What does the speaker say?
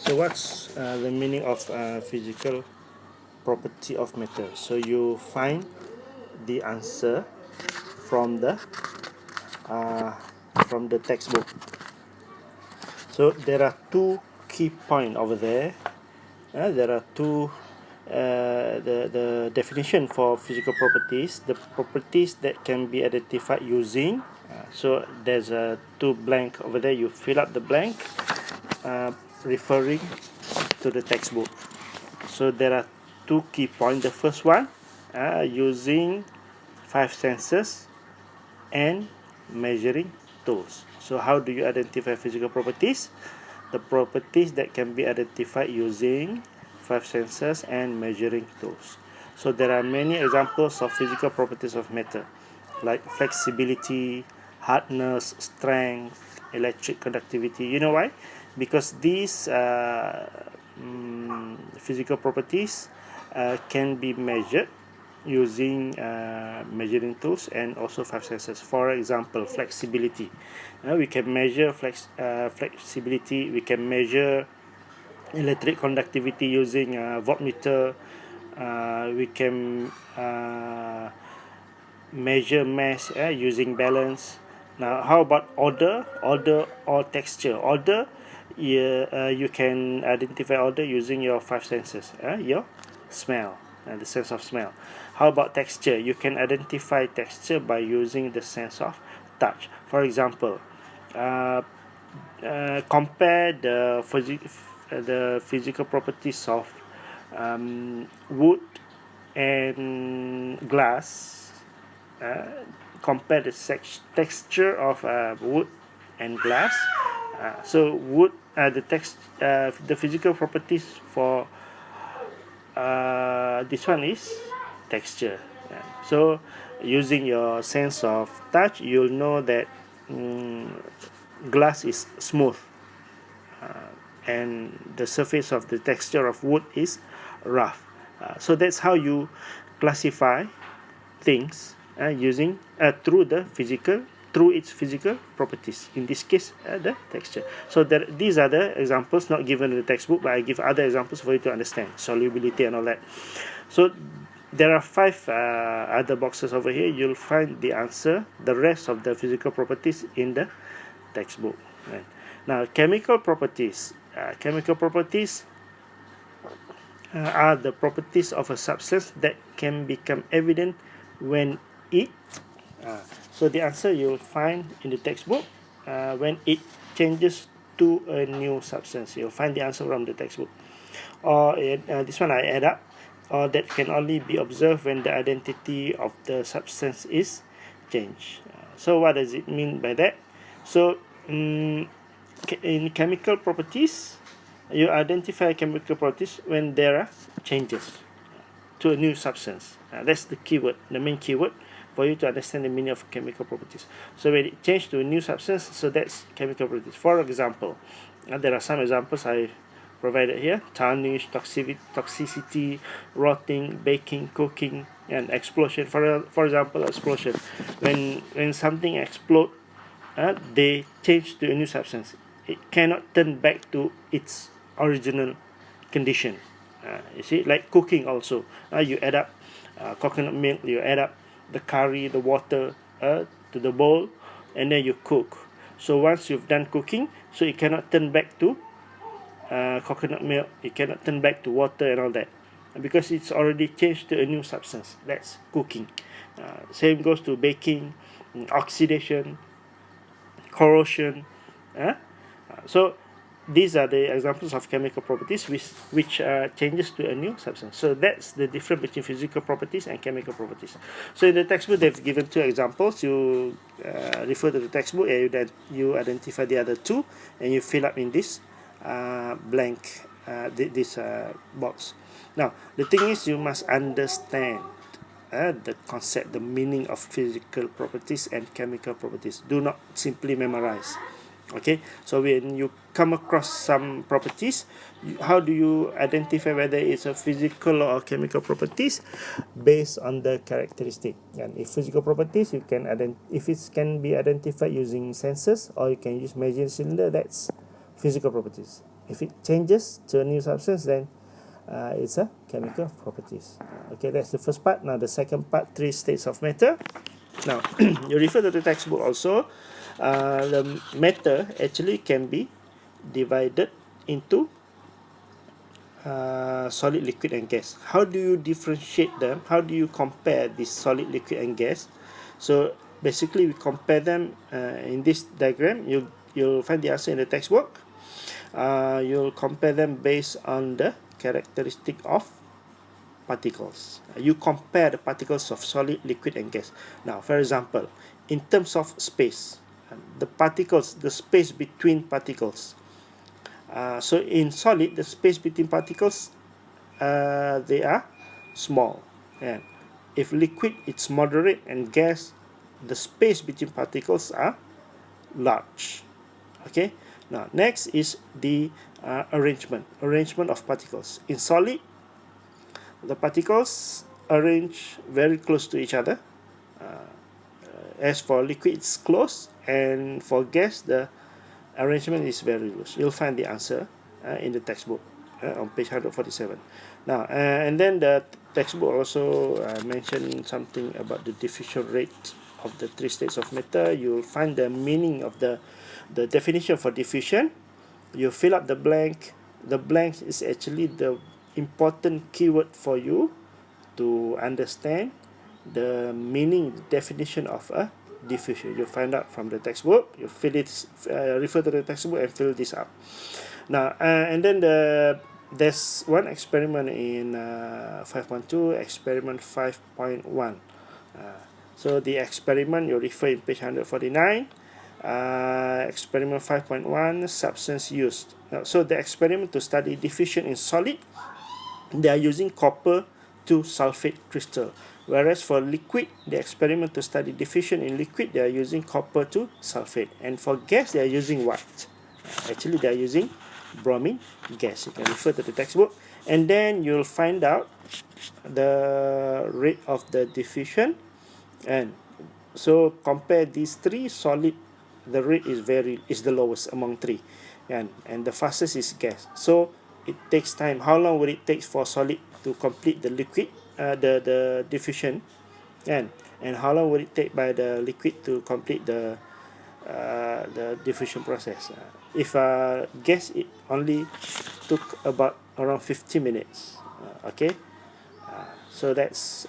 So what's the meaning of physical property of matter? So you find the answer from the textbook. So there are two key points over there. There are two the definition for physical properties, the properties that can be identified using. So there's a two blank over there. You fill up the blank, referring to the textbook. So there are two key points. The first one, using five senses and measuring tools. So how do you identify physical properties? The properties that can be identified using five senses and measuring tools. So there are many examples of physical properties of matter, like flexibility, hardness, strength, electric conductivity. You know why? Because these physical properties can be measured using measuring tools and also five senses. For example, flexibility. We can measure flexibility. We can measure electric conductivity using voltmeter. We can measure mass using balance. Now, how about odor or texture? Odor, you can identify odor using your five senses. Your smell, the sense of smell. How about texture? You can identify texture by using the sense of touch. For example, compare the physical properties of wood and glass. Compare the texture of wood and glass. So wood, the physical properties for this one is texture. So using your sense of touch, you'll know that glass is smooth, and the surface of the texture of wood is rough. So that's how you classify things using through its physical properties. In this case, the texture. So these are the examples not given in the textbook, but I give other examples for you to understand solubility and all that. So there are five other boxes over here. You'll find the answer, the rest of the physical properties in the textbook. Right. Now, chemical properties. Chemical properties are the properties of a substance that can become evident when it. So the answer you'll find in the textbook, when it changes to a new substance. You'll find the answer from the textbook. Or this one I add up. Or that can only be observed when the identity of the substance is changed. So what does it mean by that? So in chemical properties, you identify chemical properties when there are changes to a new substance. That's the keyword, the main keyword for you to understand the meaning of chemical properties. So when it changes to a new substance, so that's chemical properties. For example, there are some examples I provided here: tarnish, toxicity, rotting, baking, cooking, and explosion. For example, explosion. When something explodes, they change to a new substance. It cannot turn back to its original condition. You see, like cooking also. You add up coconut milk, you add up the curry, the water to the bowl, and then you cook. So once you've done cooking, so it cannot turn back to coconut milk, it cannot turn back to water and all that, because it's already changed to a new substance. That's cooking. Same goes to baking, oxidation, corrosion. So these are the examples of chemical properties which changes to a new substance. So that's the difference between physical properties and chemical properties. So in the textbook, they've given two examples. You refer to the textbook and you identify the other two, and you fill up in this blank, this box. Now, the thing is, you must understand the concept, the meaning of physical properties and chemical properties. Do not simply memorize. Okay, so when you come across some properties, how do you identify whether it's a physical or chemical properties? Based on the characteristic. And if physical properties, you can if it can be identified using sensors, or you can use measuring cylinder, that's physical properties. If it changes to a new substance, then it's a chemical properties. Okay, that's the first part. Now the second part, 3 states of matter. Now you refer to the textbook also. The matter actually can be divided into solid, liquid, and gas. How do you differentiate them? How do you compare this solid, liquid, and gas? So basically, we compare them in this diagram. You'll find the answer in the textbook. You'll compare them based on the characteristic of particles. You compare the particles of solid, liquid, and gas. Now, for example, in terms of space, the particles, the space between particles. So in solid, the space between particles, they are small. And if liquid, it's moderate, and gas, the space between particles are large. Okay. Now next is the arrangement of particles. In solid, the particles arrange very close to each other. As for liquid, it's close, and for gas, the arrangement is very loose. You'll find the answer in the textbook on page 147. Now, and then the textbook also mentioned something about the diffusion rate of the 3 states of matter. You'll find the meaning of the definition for diffusion. You fill up the blank. The blank is actually the important keyword for you to understand the meaning, definition of a diffusion. You find out from the textbook. You fill it, refer to the textbook and fill this out. Now, and then there's one experiment in 5.2, experiment 5.1. So the experiment you refer in page 149. Experiment 5.1, substance used. Now, so the experiment to study diffusion in solid, they are using copper to sulfate crystal. Whereas for liquid, the experiment to study diffusion in liquid, they are using copper to sulfate. And for gas, they are using what? Actually, they are using bromine gas. You can refer to the textbook. And then you'll find out the rate of the diffusion. And so compare these 3 solid, the rate is the lowest among 3. And the fastest is gas. So it takes time. How long will it take for solid to complete the liquid, the diffusion, and how long will it take by the liquid to complete the diffusion process? If gas, it only took about around 50 minutes. Okay, so that's